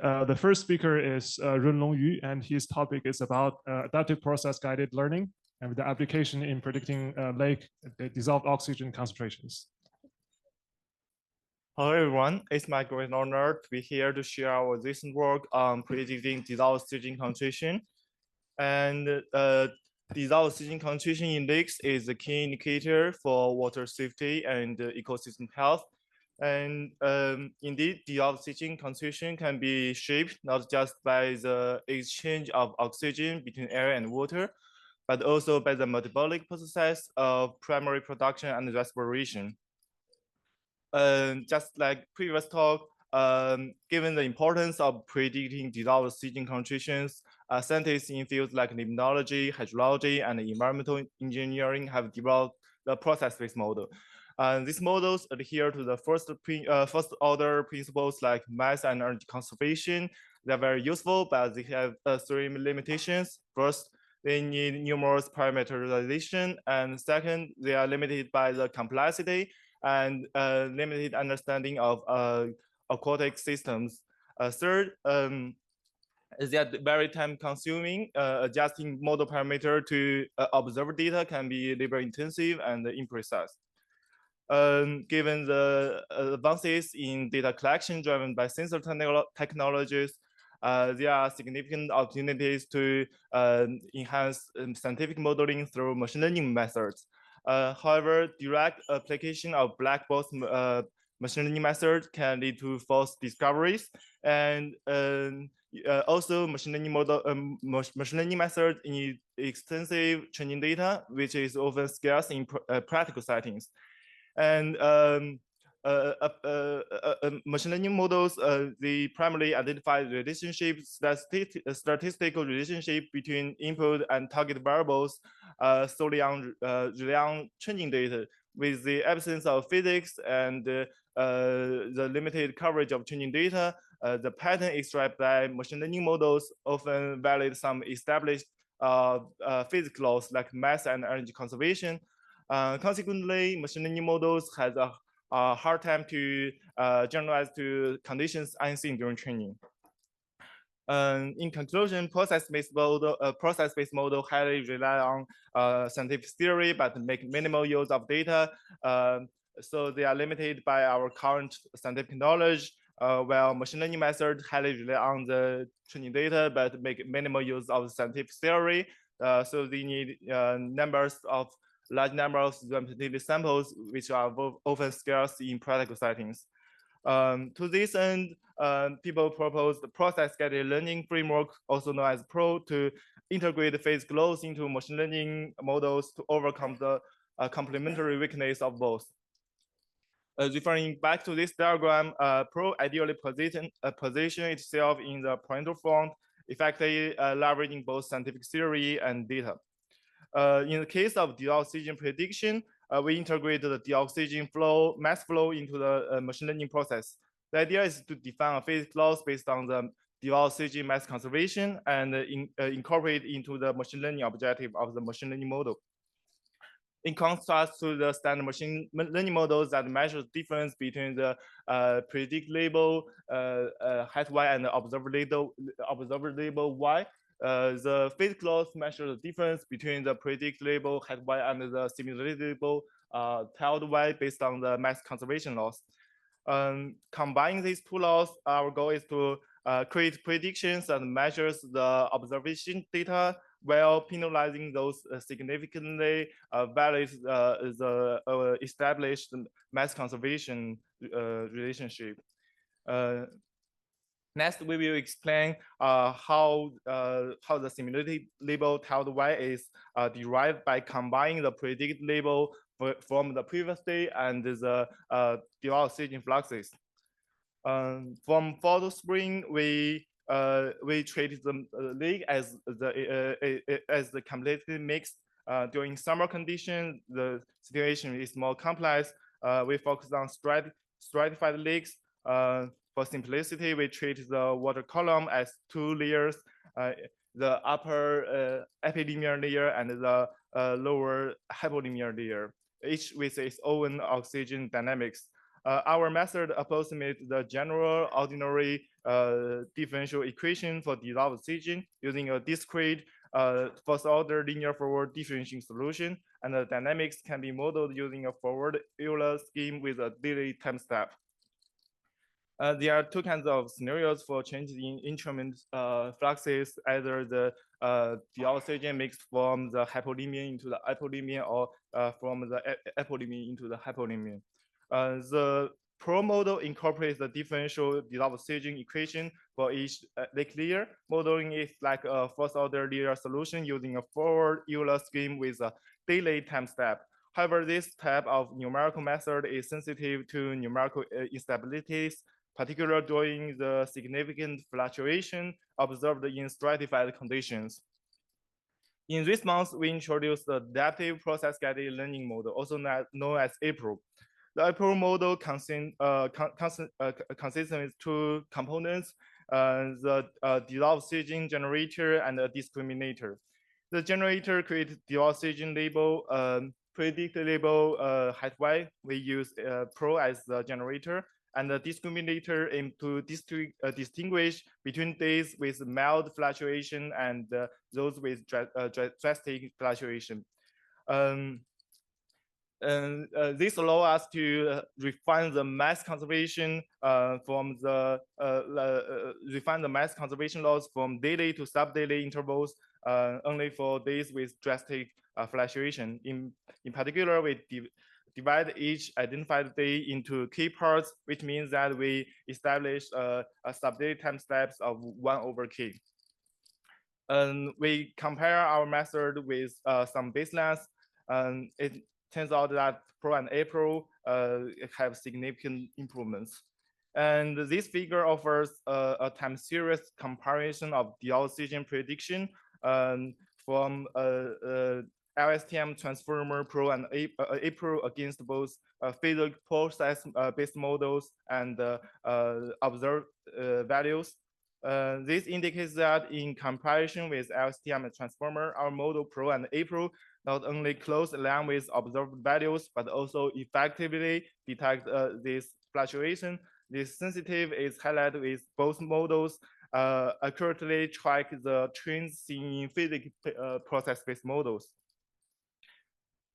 The first speaker is Runlong Yu, and his topic is about adaptive process-guided learning and the application in predicting lake dissolved oxygen concentrations. Hello, everyone. It's my great honor to be here to share our recent work on predicting dissolved oxygen concentration. And dissolved oxygen concentration in lakes is a key indicator for water safety and ecosystem health. And indeed, dissolved oxygen concentration can be shaped not just by the exchange of oxygen between air and water, but also by the metabolic process of primary production and respiration. Just like previous talk, given the importance of predicting dissolved oxygen concentrations, scientists in fields like limnology, hydrology, and environmental engineering have developed the process-based model. These models adhere to the first order principles like mass and energy conservation. They're very useful, but they have three limitations. First, they need numerous parameterization, and second, they are limited by the complexity and limited understanding of aquatic systems. Third, they are very time consuming. Adjusting model parameter to observe data can be labor intensive and imprecise. Given the advances in data collection driven by sensor technologies, there are significant opportunities to enhance scientific modeling through machine learning methods. However, direct application of black box machine learning methods can lead to false discoveries, and also machine learning methods need extensive training data, which is often scarce in practical settings. And machine learning models, they primarily identify relationships, statistical relationship between input and target variables solely on rely on training data. With the absence of physics and the limited coverage of training data, the pattern extracted by machine learning models often violate some established physics laws like mass and energy conservation. Consequently, machine learning models has a hard time to generalize to conditions unseen during training. In conclusion, process-based model highly rely on scientific theory, but make minimal use of data. So they are limited by our current scientific knowledge, while machine learning methods highly rely on the training data, but make minimal use of scientific theory. So they need large number of representative samples, which are often scarce in practical settings. To this end, people propose the process-guided learning framework, also known as PRO, to integrate physics laws into machine learning models to overcome the complementary weakness of both. Referring back to this diagram, PRO ideally position itself in the parental front, effectively leveraging both scientific theory and data. In the case of deoxygen prediction, we integrate the deoxygen mass flow into the machine learning process. The idea is to define a physics laws based on the deoxygen mass conservation and incorporate into the machine learning objective of the machine learning model. In contrast to the standard machine learning models that measure the difference between the predict label height y and the observer label y, the physics laws measure the difference between the predict label height y and the simulated label tilde y based on the mass conservation laws. Combining these two laws, our goal is to create predictions that measures the observation data while penalizing those significantly violate the established mass conservation relationship. Next, we will explain how the simulated label tilde y is derived by combining the predict label from the previous day and the deoxygen fluxes. From fall to spring, we treated the lake as the completely mixed. During summer conditions, the situation is more complex. We focus on stratified lakes. For simplicity, we treat the water column as two layers, the upper epidemial layer and the lower hypodemial layer, each with its own oxygen dynamics. Our method approximates the general ordinary differential equation for dissolved oxygen using a discrete first order linear forward differential solution, and the dynamics can be modeled using a forward Euler scheme with a delayed time step. There are two kinds of scenarios for changes in instrument fluxes, either the oxygen mixed from the hypolimine into the apolimine, or from the apolimine into the hypolimine. The Pro model incorporates the differential dissolved oxygen equation for each lake layer. Modeling is like a first order linear solution using a forward Euler scheme with a delayed time step. However, this type of numerical method is sensitive to numerical instabilities, particularly during the significant fluctuation observed in stratified conditions. In response, we introduced the adaptive process-guided learning model, also known as APRO. The APRO model consists with two components, the dissolved oxygen generator and a discriminator. The generator creates dissolved oxygen label, predict label height y. We use Pro as the generator, and the discriminator aims to distinguish between days with mild fluctuation and those with drastic fluctuation. This allows us to refine the mass conservation mass conservation laws from daily to sub-daily intervals only for days with drastic fluctuation. In particular, we divide each identified day into key parts, which means that we establish a sub-daily time steps of 1/k. We compare our method with some baselines. It turns out that Pro and APRO have significant improvements. And this figure offers a time series comparison of the oxygen prediction from LSTM transformer Pro and APRO against both physical process-based models and observed values. This indicates that in comparison with LSTM and transformer, our model Pro and APRO not only close align with observed values, but also effectively detect this fluctuation. This sensitive is highlighted with both models accurately track the trends in physical process-based models.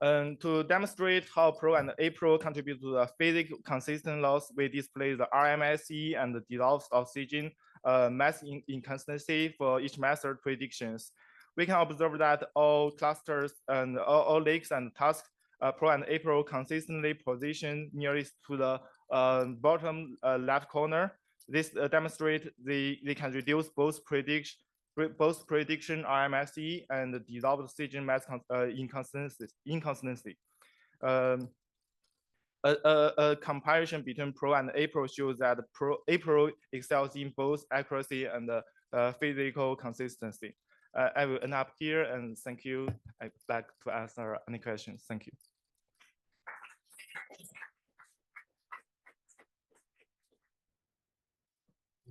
To demonstrate how Pro and APRO contribute to the physical consistent loss, we display the RMSE and the dissolved oxygen mass inconsistency for each method predictions. We can observe that all clusters and all lakes and tasks, Pro and APRO consistently position nearest to the bottom left corner. This demonstrates they can reduce both prediction RMSE and the dissolved oxygen mass inconsistency. A comparison between Pro and APRO shows that APRO excels in both accuracy and physical consistency. I will end up here, and thank you. I'd like to answer any questions. Thank you.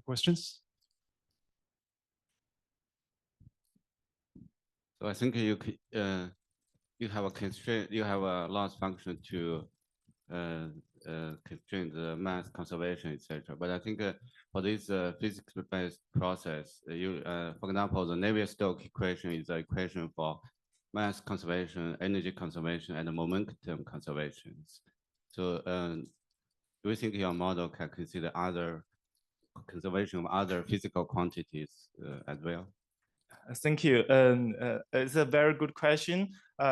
Questions? So I think you have a constraint. You have a loss function to constrain the mass conservation, etc. But I think for this physics-based process, for example, the Navier-Stokes equation is the equation for mass conservation, energy conservation, and momentum conservations. So do you think your model can consider other conservation of other physical quantities as well? Thank you. It's a very good question.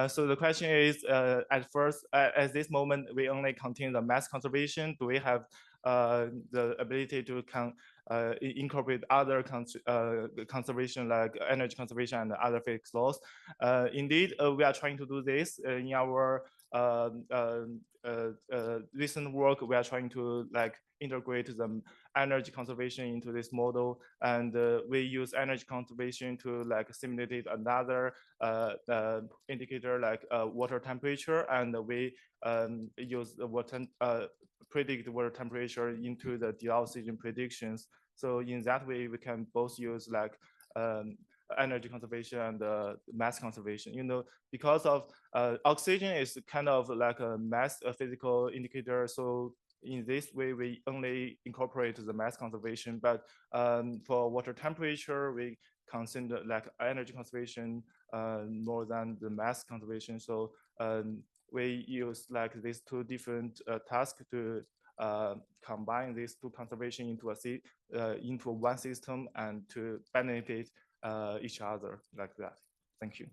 So the question is, at first, at this moment, we only contain the mass conservation. Do we have the ability to incorporate other conservation like energy conservation and other physics laws? Indeed, we are trying to do this in our recent work. We are trying to integrate the energy conservation into this model, and we use energy conservation to simulate another indicator like water temperature, and we use the predict water temperature into the oxygen predictions. So in that way, we can both use energy conservation and mass conservation. Because of oxygen is kind of like a mass physical indicator, so in this way, we only incorporate the mass conservation, but for water temperature, we consider like energy conservation more than the mass conservation. So we use like these two different tasks to combine these two conservation into one system and to benefit each other like that. Thank you.